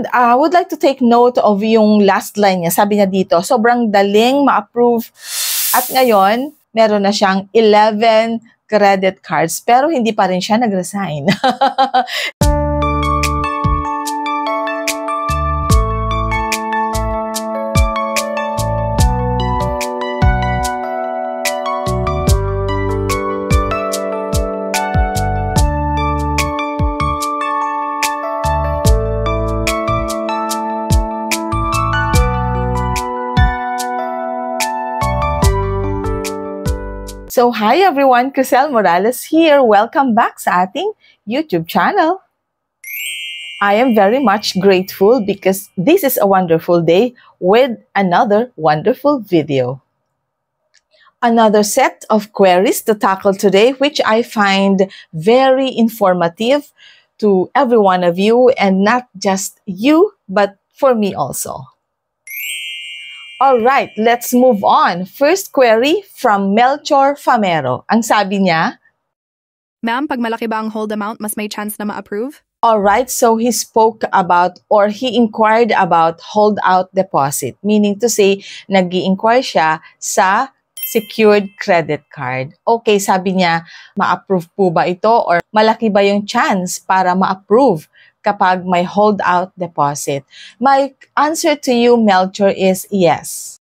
I would like to take note of yung last line niya. Sabi niya dito, sobrang daling ma-approve at ngayon, meron na siyang 11 credit cards pero hindi pa rin siya nag-resign. So, hi everyone, Crisel Morales here. Welcome back sa ating YouTube channel. I am very much grateful because this is a wonderful day with another wonderful video. Another set of queries to tackle today, which I find very informative to every one of you, and not just you, but for me also. All right, let's move on. First query from Melchor Famero. Ang sabi niya, Ma'am, pag malaki ba ang hold amount, mas may chance na ma-approve? All right, so he spoke about or he inquired about hold-out deposit. Meaning to say, nag-i-inquire siya sa secured credit card. Okay, sabi niya, ma-approve po ba ito or malaki ba yung chance para ma-approve kapag may hold-out deposit? My answer to you, Melchor, is yes.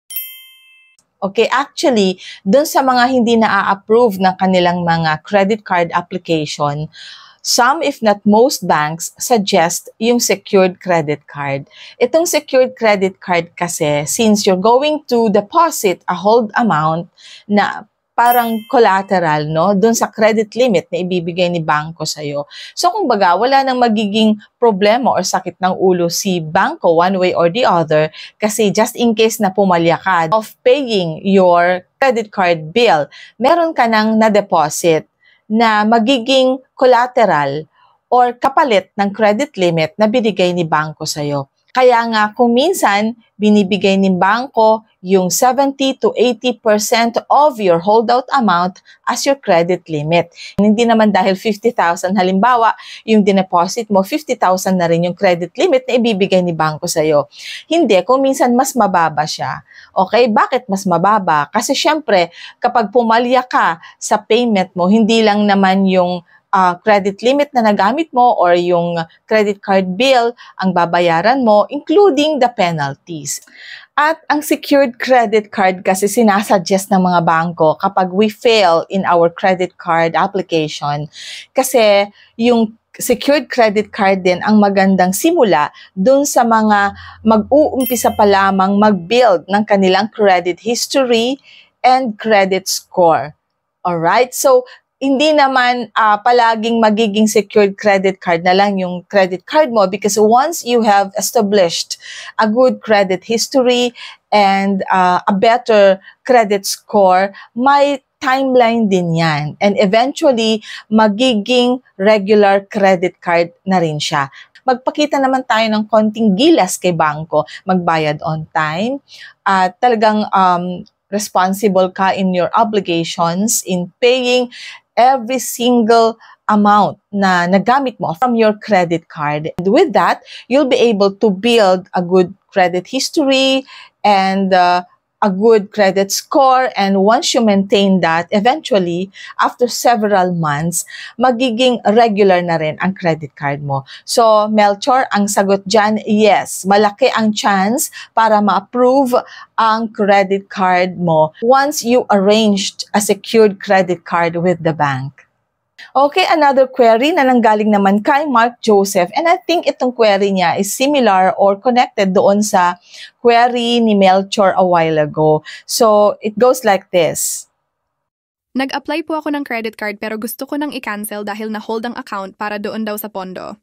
Okay, actually, dun sa mga hindi na-approve ng kanilang mga credit card application, some, if not most banks, suggest yung secured credit card. Itong secured credit card kasi, since you're going to deposit a hold amount na parang collateral, no, doon sa credit limit na ibibigay ni bangko sa'yo. So, kumbaga, wala nang magiging problema or sakit ng ulo si bangko one way or the other kasi just in case na pumalya ka of paying your credit card bill, meron ka nang na-deposit na magiging collateral or kapalit ng credit limit na binigay ni bangko sa'yo. Kaya nga, kung minsan, binibigay ni bangko yung 70 to 80% of your holdout amount as your credit limit. Hindi naman dahil 50,000, halimbawa, yung dineposit mo, 50,000 na rin yung credit limit na ibibigay ni bangko sa'yo. Hindi, kung minsan mas mababa siya. Okay, bakit mas mababa? Kasi syempre, kapag pumalya ka sa payment mo, hindi lang naman yung credit limit na nagamit mo or yung credit card bill ang babayaran mo, including the penalties. At ang secured credit card kasi sinasuggest ng mga bangko kapag we fail in our credit card application kasi yung secured credit card din ang magandang simula dun sa mga mag-uumpisa pa lamang mag-build ng kanilang credit history and credit score. Alright? So, hindi naman palaging magiging secured credit card na lang yung credit card mo because once you have established a good credit history and a better credit score, may timeline din yan. And eventually, magiging regular credit card na rin siya. Magpakita naman tayo ng konting gilas kay bangko, magbayad on time, at talagang responsible ka in your obligations in paying every single amount na nagamit mo from your credit card. And with that, you'll be able to build a good credit history and a good credit score, and once you maintain that, eventually, after several months, magiging regular na rin ang credit card mo. So, Melchor, ang sagot dyan, yes, malaki ang chance para ma-approve ang credit card mo once you arranged a secured credit card with the bank. Okay, another query na nanggaling naman kay Mark Joseph, and I think itong query niya is similar or connected doon sa query ni Melchor a while ago. So, it goes like this. Nag-apply po ako ng credit card pero gusto ko nang i-cancel dahil na-hold ang account para doon daw sa pondo.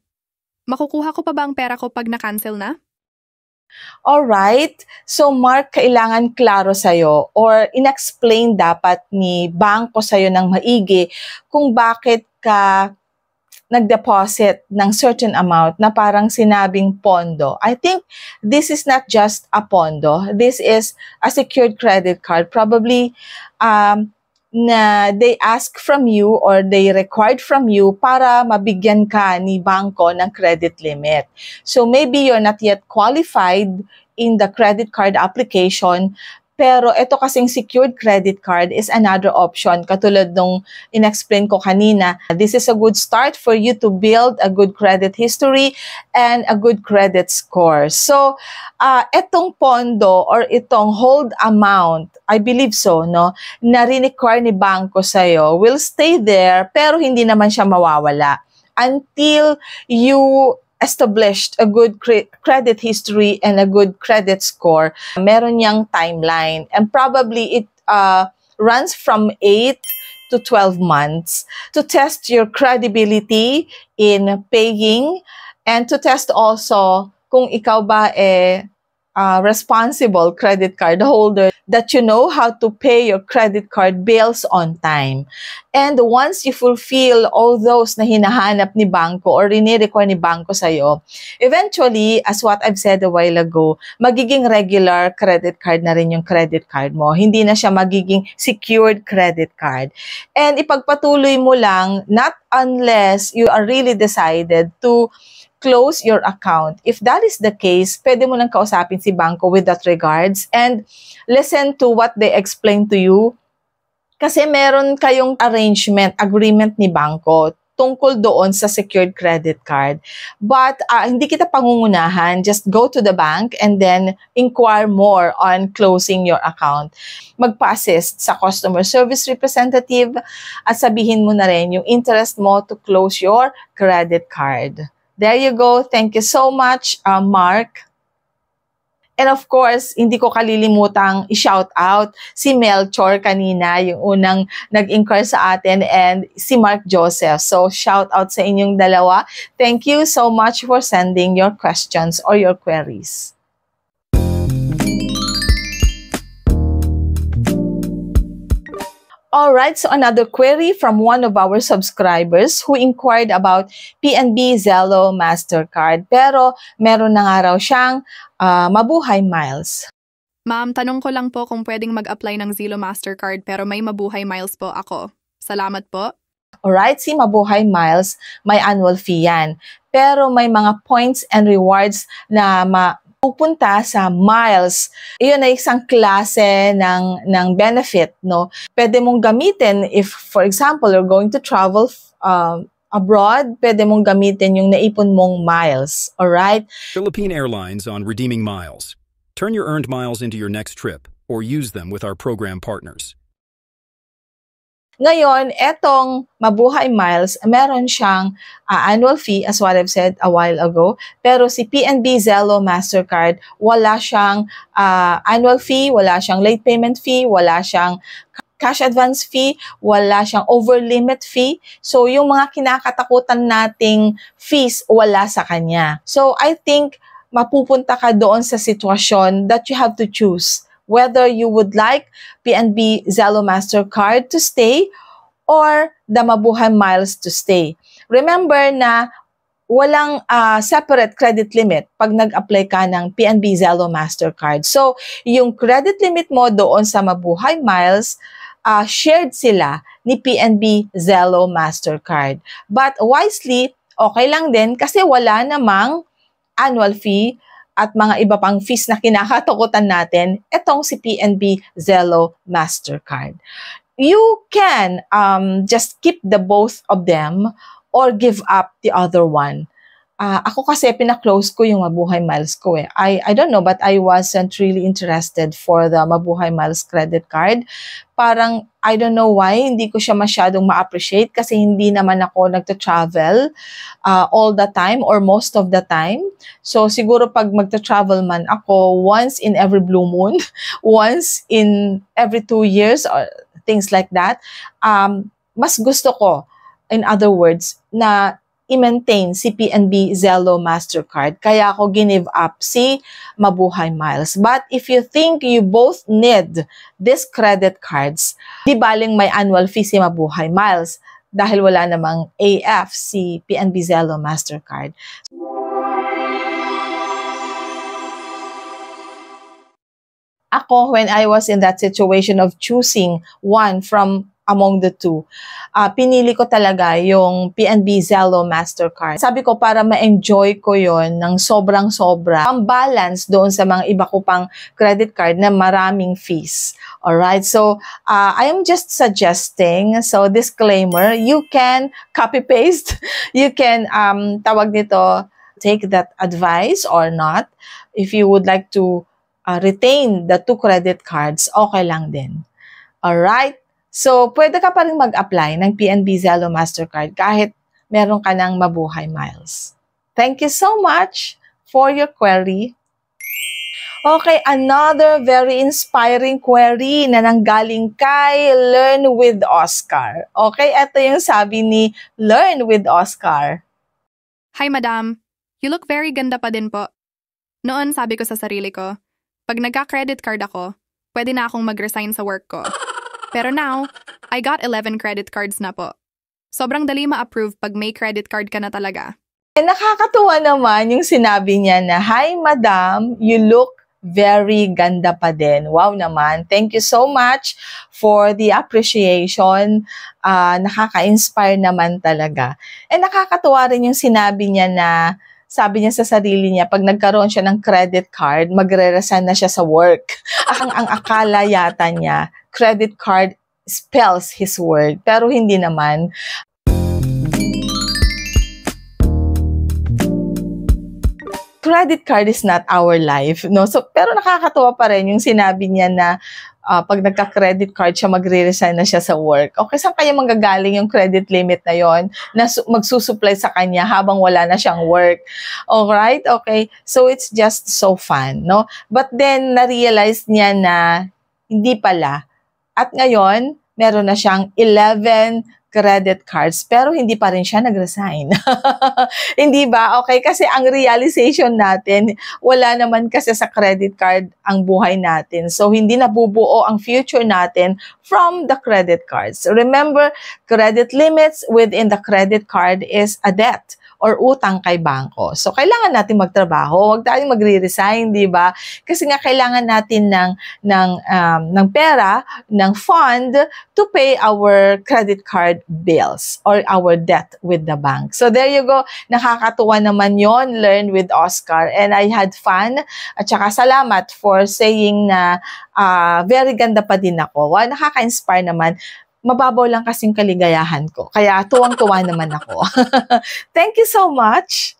Makukuha ko pa ba ang pera ko pag na-cancel na? Alright, so Mark, kailangan klaro sa'yo or in-explain dapat ni bangko sa'yo ng maigi kung bakit ka nag-deposit ng certain amount na parang sinabing pondo. I think this is not just a pondo. This is a secured credit card. Probably, na they ask from you or they required from you para mabigyan ka ni bangko ng credit limit. So maybe you're not yet qualified in the credit card application, pero ito kasing secured credit card is another option. Katulad nung in-explain ko kanina, this is a good start for you to build a good credit history and a good credit score. So, itong pondo or itong hold amount, I believe so, no, na rin-require ni bangko sa'yo will stay there pero hindi naman siya mawawala until you established a good credit history and a good credit score. Meron niyang timeline and probably it runs from 8 to 12 months to test your credibility in paying and to test also kung ikaw ba responsible credit card holder, that you know how to pay your credit card bills on time. And once you fulfill all those na hinahanap ni bangko or rini-require ni bangko sa'yo, eventually, as what I've said a while ago, magiging regular credit card na rin yung credit card mo. Hindi na siya magiging secured credit card. And ipagpatuloy mo lang, not unless you are really decided to close your account. If that is the case, pwede mo nang kausapin si bangko with that regards and listen to what they explain to you. Kasi meron kayong agreement ni bangko tungkol doon sa secured credit card. But hindi kita pangungunahan, just go to the bank and then inquire more on closing your account. Magpa-assist sa customer service representative at sabihin mo na rin yung interest mo to close your credit card. There you go. Thank you so much, Mark. And of course, hindi ko kalilimutang i-shout out si Melchor kanina, yung unang nag-inquire sa atin, and si Mark Joseph. So, shout out sa inyong dalawa. Thank you so much for sending your questions or your queries. Alright, so another query from one of our subscribers who inquired about PNB Zelle Mastercard. Pero meron na nga raw siyang Mabuhay Miles. Ma'am, tanong ko lang po kung pwedeng mag-apply ng Zelle Mastercard pero may Mabuhay Miles po ako. Salamat po. Alright, si Mabuhay Miles, may annual fee yan. Pero may mga points and rewards na pupunta sa miles. Iyon ay isang klase ng benefit, no? Pwede mong gamitin if, for example, you're going to travel abroad, pwede mong gamitin yung naipon mong miles. Alright? Philippine Airlines on redeeming miles. Turn your earned miles into your next trip or use them with our program partners. Ngayon, etong Mabuhay Miles, meron siyang annual fee, as what I've said a while ago. Pero si PNB Zelle Mastercard, wala siyang annual fee, wala siyang late payment fee, wala siyang cash advance fee, wala siyang over-limit fee. So, yung mga kinakatakutan nating fees, wala sa kanya. So, I think mapupunta ka doon sa sitwasyon that you have to choose whether you would like PNB Zelle Mastercard to stay or the Mabuhay Miles to stay. Remember na walang separate credit limit pag nag-apply ka ng PNB Zelle Mastercard. So, yung credit limit mo doon sa Mabuhay Miles, shared sila ni PNB Zelle Mastercard. But wisely, okay lang din kasi wala namang annual fee at mga iba pang fees na kinakatakutan natin, itong si PNB Zelle Mastercard. You can just keep the both of them or give up the other one. Ako kasi pina-close ko yung Mabuhay Miles ko eh. I don't know, but I wasn't really interested for the Mabuhay Miles credit card. Parang, I don't know why, hindi ko siya masyadong ma-appreciate kasi hindi naman ako nagta-travel all the time or most of the time. So, siguro pag magta-travel man ako once in every blue moon, once in every 2 years or things like that, mas gusto ko, in other words, na i-maintain si PNB Zelle Mastercard. Kaya ako give up si Mabuhay Miles. But if you think you both need these credit cards, di baling may annual fee si Mabuhay Miles dahil wala namang AF si PNB Zelle Mastercard. Ako, when I was in that situation of choosing one from among the two. Pinili ko talaga yung PNB Zelle Mastercard. Sabi ko para ma-enjoy ko yon ng sobrang-sobra. Ang balance doon sa mga iba ko pang credit card na maraming fees. Alright, so I am just suggesting, so disclaimer, you can copy-paste, you can, tawag nito, take that advice or not. If you would like to retain the 2 credit cards, okay lang din. Alright? So, pwede ka pa rin mag-apply ng PNB Zelle Mastercard kahit meron ka ng mabuhay miles. Thank you so much for your query. Okay, another very inspiring query na nanggaling kay Learn with Oscar. Okay, ito yung sabi ni Learn with Oscar. Hi, madam. You look very ganda pa din po. Noon, sabi ko sa sarili ko, pag nagka-credit card ako, pwede na akong mag-resign sa work ko. Pero now, I got 11 credit cards na po. Sobrang dali ma-approve pag may credit card ka na talaga. Nakakatuwa naman yung sinabi niya na, Hi, madam, you look very ganda pa din. Wow naman. Thank you so much for the appreciation. Nakaka-inspire naman talaga. And nakakatuwa rin yung sinabi niya na, sabi niya sa sarili niya, pag nagkaroon siya ng credit card, magre-resign na siya sa work. Ang akala yata niya, credit card spells his word. Pero hindi naman. Credit card is not our life, no? So, pero nakakatuwa pa rin yung sinabi niya na pag nagka-credit card siya, magre-resign na siya sa work. Okay, saan kaya manggagaling yung credit limit na yon na magsusupply sa kanya habang wala na siyang work? Alright? Okay. So, it's just so fun, no? But then, na-realize niya na hindi pala. At ngayon, meron na siyang 11 credit cards, pero hindi pa rin siya nag-resign. Hindi ba? Okay, kasi ang realization natin, wala naman kasi sa credit card ang buhay natin. So, hindi nabubuo ang future natin from the credit cards. Remember, credit limits within the credit card is a debt or utang kay bangko. So, kailangan natin magtrabaho. Huwag tayong magre-resign, di ba? Kasi nga, kailangan natin ng pera, ng fund to pay our credit card bills or our debt with the bank. So, there you go. Nakakatuwa naman yon, Learn with Oscar. And I had fun. At saka salamat for saying na very ganda pa din ako. Wow, nakaka-inspire naman. Mababaw lang kasing kaligayahan ko. Kaya tuwang-tuwa naman ako. Thank you so much.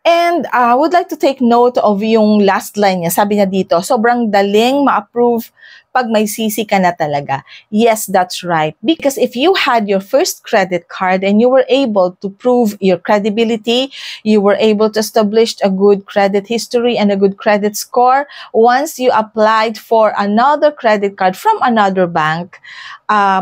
And I would like to take note of yung last line niya. Sabi niya dito, sobrang daling ma-approve pag may CC ka na talaga. Yes, that's right. Because if you had your first credit card and you were able to prove your credibility, you were able to establish a good credit history and a good credit score, once you applied for another credit card from another bank,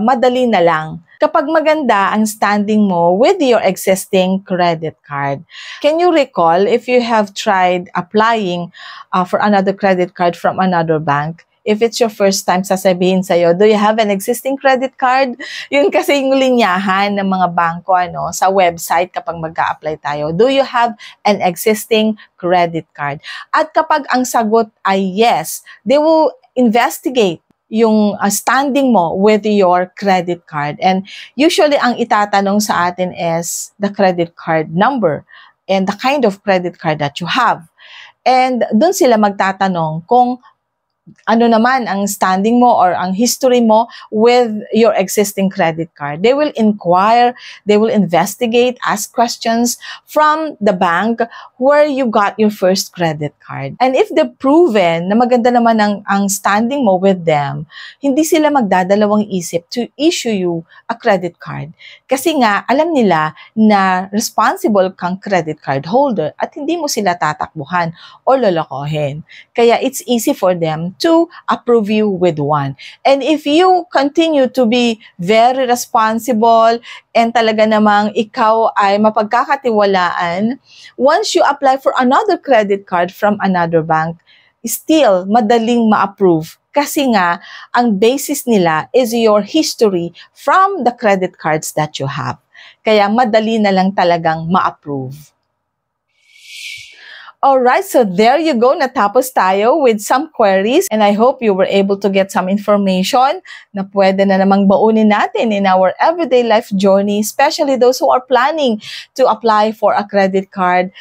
madali na lang. Kapag maganda ang standing mo with your existing credit card. Can you recall if you have tried applying for another credit card from another bank? If it's your first time, sasabihin sa'yo, do you have an existing credit card? Yun kasi yung linyahan ng mga bangko sa website kapag mag-a-apply tayo. Do you have an existing credit card? At kapag ang sagot ay yes, they will investigate yung standing mo with your credit card. And usually, ang itatanong sa atin is the credit card number and the kind of credit card that you have. And dun sila magtatanong kung ano naman ang standing mo or ang history mo with your existing credit card. They will inquire, they will investigate, ask questions from the bank where you got your first credit card. And if they've proven na maganda naman ang standing mo with them, hindi sila magdadalawang isip to issue you a credit card. Kasi nga, alam nila na responsible kang credit card holder at hindi mo sila tatakbuhan o lolokohin. Kaya it's easy for them to approve you with one. And if you continue to be very responsible and talaga namang ikaw ay mapagkakatiwalaan, once you apply for another credit card from another bank, still madaling ma-approve. Kasi nga, ang basis nila is your history from the credit cards that you have. Kaya madali na lang talagang ma-approve. Alright, so there you go. Natapos tayo with some queries and I hope you were able to get some information na pwede na namang baunin natin in our everyday life journey, especially those who are planning to apply for a credit card.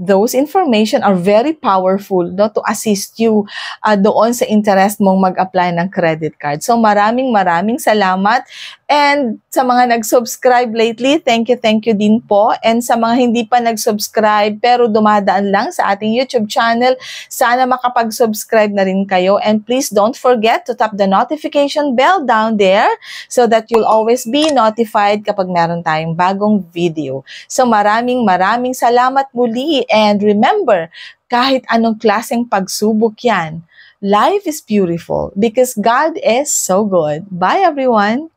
Those information are very powerful, no, to assist you doon sa interest mong mag-apply ng credit card. So maraming salamat. And sa mga nag-subscribe lately, thank you din po. And sa mga hindi pa nag-subscribe pero dumadaan lang sa ating YouTube channel, sana makapag-subscribe na rin kayo. And please don't forget to tap the notification bell down there so that you'll always be notified kapag meron tayong bagong video. So maraming salamat muli. And remember, kahit anong klaseng pagsubok yan, life is beautiful because God is so good. Bye everyone!